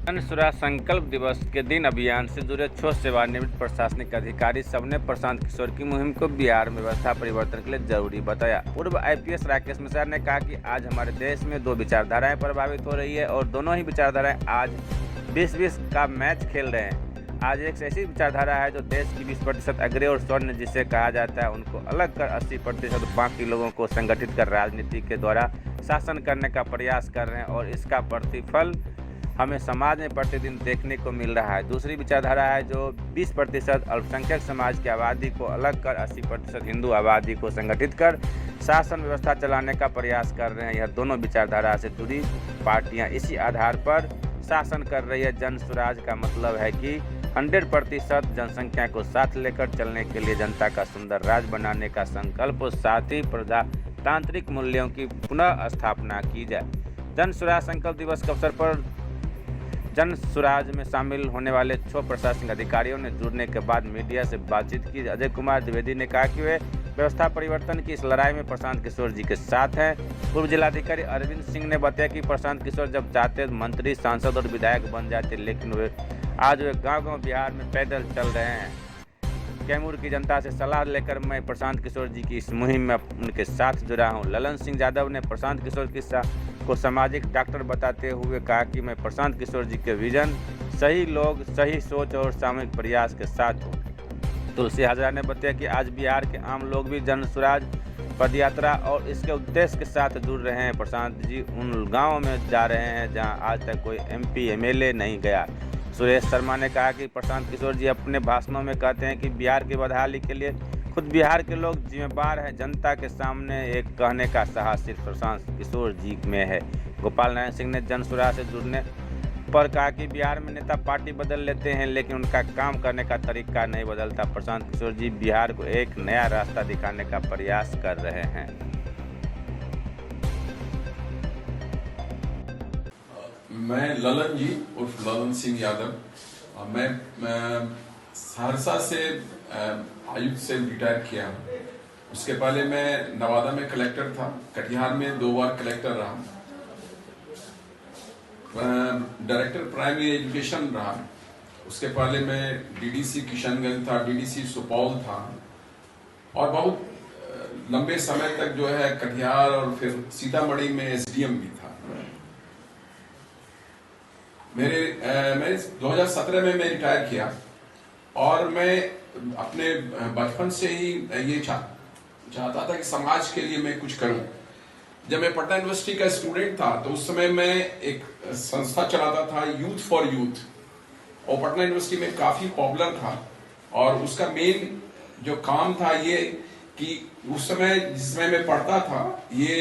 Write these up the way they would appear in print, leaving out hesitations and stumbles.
जन सुराज संकल्प दिवस के दिन अभियान से जुड़े 6 सेवानिवृत्त प्रशासनिक अधिकारी सबने प्रशांत किशोर की मुहिम को बिहार में व्यवस्था परिवर्तन के लिए जरूरी बताया। पूर्व आईपीएस राकेश मिश्रा ने कहा कि आज हमारे देश में 2 विचारधाराएं प्रभावित हो रही है और दोनों ही विचारधाराएं आज 20-20 का मैच खेल रहे हैं। आज एक ऐसी विचारधारा है जो देश की 20% अग्रय और स्वर्ण जिसे कहा जाता है उनको अलग कर 80% बाकी लोगों को संगठित कर राजनीति के द्वारा शासन करने का प्रयास कर रहे हैं और इसका प्रतिफल हमें समाज में प्रतिदिन देखने को मिल रहा है। दूसरी विचारधारा है जो 20% अल्पसंख्यक समाज की आबादी को अलग कर 80% हिंदू आबादी को संगठित कर शासन व्यवस्था चलाने का प्रयास कर रहे हैं। यह दोनों विचारधारा से जुड़ी पार्टियां इसी आधार पर शासन कर रही है। जन स्वराज का मतलब है कि 100% जनसंख्या को साथ लेकर चलने के लिए जनता का सुंदर राज बनाने का संकल्प और साथ ही प्रजातांत्रिक मूल्यों की पुनः स्थापना की जाए। जन स्वराज संकल्प दिवस के अवसर पर जन स्वराज में शामिल होने वाले 6 प्रशासनिक अधिकारियों ने जुड़ने के बाद मीडिया से बातचीत की। अजय कुमार द्विवेदी ने कहा कि वे व्यवस्था परिवर्तन की इस लड़ाई में प्रशांत किशोर जी के साथ हैं। पूर्व जिलाधिकारी अरविंद सिंह ने बताया कि प्रशांत किशोर जब चाहते मंत्री, सांसद और विधायक बन जाते, लेकिन वे आज गाँव बिहार में पैदल चल रहे हैं। कैमूर की जनता से सलाह लेकर मैं प्रशांत किशोर जी की इस मुहिम में उनके साथ जुड़ा हूं। ललन सिंह यादव ने प्रशांत किशोर को सामाजिक डॉक्टर बताते हुए कहा कि मैं प्रशांत किशोर जी के विजन, सही लोग, सही सोच और सामूहिक प्रयास के साथ हूँ। तुलसी हजरा ने बताया कि आज बिहार के आम लोग भी जन स्वराज पदयात्रा और इसके उद्देश्य के साथ जुड़ रहे हैं। प्रशांत जी उन गाँवों में जा रहे हैं जहाँ आज तक कोई MP MLA नहीं गया। सुरेश शर्मा ने कहा कि प्रशांत किशोर जी अपने भाषणों में कहते हैं कि बिहार की बदहाली के लिए खुद बिहार के लोग जिम्मेदार हैं। जनता के सामने एक कहने का साहस सिर्फ प्रशांत किशोर जी में है। गोपाल नारायण सिंह ने जन स्वराज से जुड़ने पर कहा कि बिहार में नेता पार्टी बदल लेते हैं लेकिन उनका काम करने का तरीका नहीं बदलता। प्रशांत किशोर जी बिहार को एक नया रास्ता दिखाने का प्रयास कर रहे हैं। मैं ललन जी उर्फ ललन सिंह यादव, मैं सहरसा से आयुक्त से रिटायर किया हूँ। उसके पहले मैं नवादा में कलेक्टर था, कटिहार में 2 बार कलेक्टर रहा, डायरेक्टर प्राइमरी एजुकेशन रहा। उसके पहले मैं DDC किशनगंज था, DDC सुपौल था और बहुत लंबे समय तक जो है कटिहार और फिर सीतामढ़ी में SDM भी था। मैं 2017 में मैं रिटायर किया और मैं अपने बचपन से ही ये चाहता था कि समाज के लिए मैं कुछ करूं। जब मैं पटना यूनिवर्सिटी का स्टूडेंट था तो उस समय मैं एक संस्था चलाता था, यूथ फॉर यूथ, और पटना यूनिवर्सिटी में काफी पॉपुलर था। और उसका मेन जो काम था ये कि उस समय जिस समय मैं पढ़ता था ये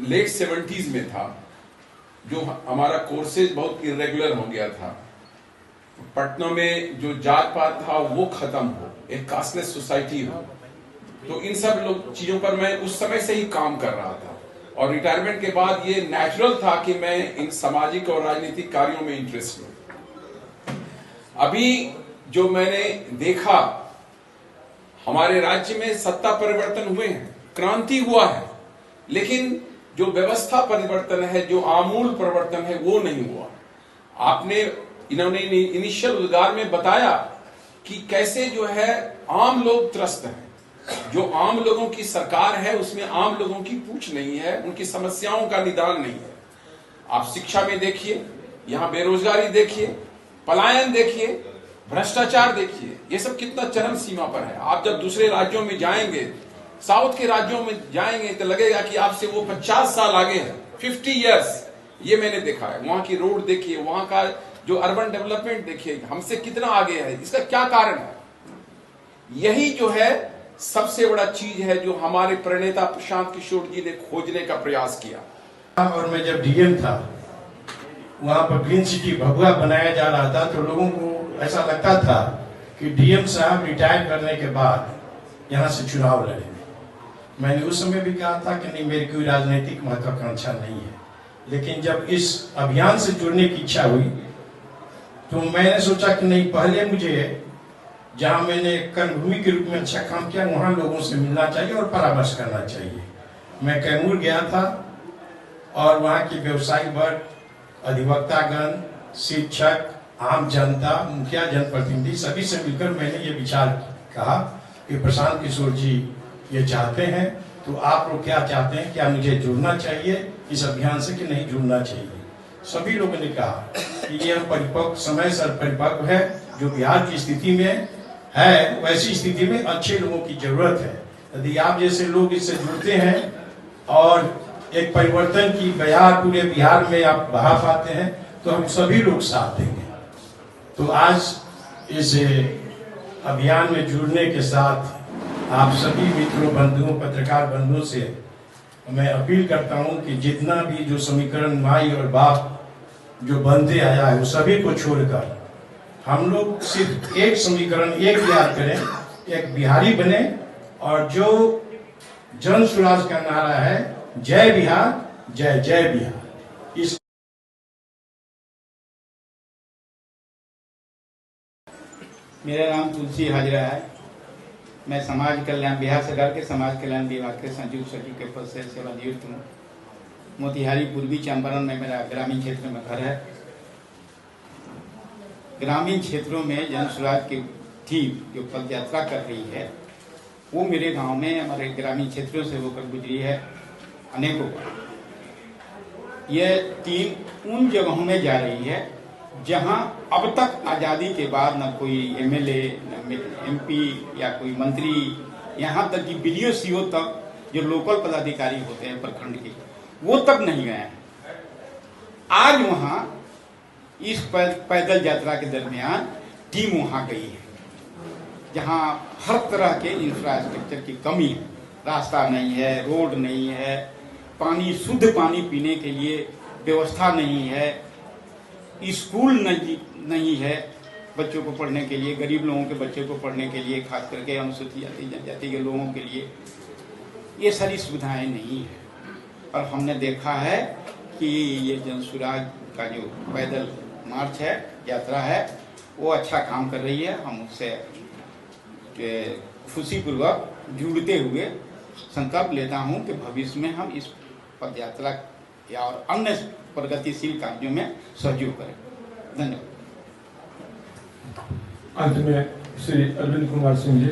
लेट 70s में था, जो हमारा कोर्सेज बहुत इरेगुलर हो गया था। पटना में जो जात पात था वो खत्म हो, एक कास्टलेस सोसाइटी हो। तो इन सब लोग चीजों पर मैं उस समय से ही काम कर रहा था और रिटायरमेंट के बाद ये नेचुरल था कि मैं इन सामाजिक और राजनीतिक कार्यों में इंटरेस्ट लूं। अभी जो मैंने देखा, हमारे राज्य में सत्ता परिवर्तन हुए हैं, क्रांति हुआ है, लेकिन जो व्यवस्था परिवर्तन है, जो आमूल परिवर्तन है, वो नहीं हुआ। इन्होंने इनिशियल उद्गार में बताया कि कैसे जो है आम लोग त्रस्त हैं। जो आम लोगों की सरकार है उसमें आम लोगों की पूछ नहीं है, उनकी समस्याओं का निदान नहीं है। आप शिक्षा में देखिए, यहाँ बेरोजगारी देखिए, पलायन देखिए, भ्रष्टाचार देखिए, ये सब कितना चरम सीमा पर है। आप जब दूसरे राज्यों में जाएंगे, साउथ के राज्यों में जाएंगे तो लगेगा कि आपसे वो 50 साल आगे है, 50 इयर्स। ये मैंने देखा है। वहां की रोड देखिए, वहां का जो अर्बन डेवलपमेंट देखिए, हमसे कितना आगे है। इसका क्या कारण है? यही जो है सबसे बड़ा चीज है जो हमारे प्रणेता प्रशांत किशोर जी ने खोजने का प्रयास किया। और मैं जब DM था, वहां पर ग्रीन सिटी भगवा बनाया जा रहा था, तो लोगों को ऐसा लगता था कि DM साहब रिटायर करने के बाद यहाँ से चुनाव लड़ेंगे। मैंने उस समय भी कहा था कि नहीं, मेरी कोई राजनीतिक महत्वाकांक्षा नहीं है। लेकिन जब इस अभियान से जुड़ने की इच्छा हुई तो मैंने सोचा कि नहीं, पहले मुझे जहां मैंने कर्मभूमि के रूप में अच्छा काम किया वहां लोगों से मिलना चाहिए और परामर्श करना चाहिए। मैं कैमूर गया था और वहां के व्यवसायी वर्ग, अधिवक्तागण, शिक्षक, आम जनता, मुखिया, जनप्रतिनिधि सभी से मिलकर मैंने ये विचार कहा कि प्रशांत किशोर जी ये चाहते हैं, तो आप लोग क्या चाहते हैं, क्या मुझे जुड़ना चाहिए इस अभियान से कि नहीं जुड़ना चाहिए। सभी लोगों ने कहा कि ये परिपक्व समय सर परिपक्व है, जो बिहार की स्थिति में है वैसी स्थिति में अच्छे लोगों की जरूरत है। यदि आप जैसे लोग इससे जुड़ते हैं और एक परिवर्तन की बयार पूरे बिहार में आप बढ़ा पाते हैं तो हम सभी लोग साथ देंगे। तो आज इस अभियान में जुड़ने के साथ आप सभी मित्रों, बंधुओं, पत्रकार बंधुओं से मैं अपील करता हूं कि जितना भी जो समीकरण माई और बाप जो बनते आया है वो सभी को छोड़कर हम लोग सिर्फ एक समीकरण एक याद करें, एक बिहारी बने और जो जन स्वराज का नारा है जय बिहार, जय जय बिहार। इस मेरा नाम तुलसी हाजरा है। मैं समाज कल्याण, बिहार सरकार के समाज कल्याण विभाग के संयुक्त सचिव के पद से सेवानिवृत्त हूँ। मोतिहारी पूर्वी चंपारण में मेरा ग्रामीण क्षेत्र में घर है। ग्रामीण क्षेत्रों में जन स्वराज की थीम जो पद यात्रा कर रही है वो मेरे गांव में, हमारे ग्रामीण क्षेत्रों से होकर गुजरी है अनेकों बार। यह टीम उन जगहों में जा रही है जहां अब तक आज़ादी के बाद न कोई एमएलए, न एमपी या कोई मंत्री, यहाँ तक कि बीडीओ सीओ तक जो लोकल पदाधिकारी होते हैं प्रखंड के, वो तक नहीं गए हैं। आज वहां इस पैदल यात्रा के दरमियान टीम वहां गई है जहां हर तरह के इंफ्रास्ट्रक्चर की कमी है। रास्ता नहीं है, रोड नहीं है, पानी, शुद्ध पानी पीने के लिए व्यवस्था नहीं है, स्कूल नहीं है बच्चों को पढ़ने के लिए, गरीब लोगों के बच्चों को पढ़ने के लिए, खास करके अनुसूचित जनजाति के लोगों के लिए ये सारी सुविधाएं नहीं है। और हमने देखा है कि ये जन स्वराज का जो पैदल मार्च है, यात्रा है, वो अच्छा काम कर रही है। हम उससे खुशीपूर्वक जुड़ते हुए संकल्प लेता हूं कि भविष्य में हम इस पद यात्रा या और अन्य प्रगतिशील कार्यों में सहयोग करें। धन्यवाद। अंत में श्री अरविंद कुमार सिंह जी।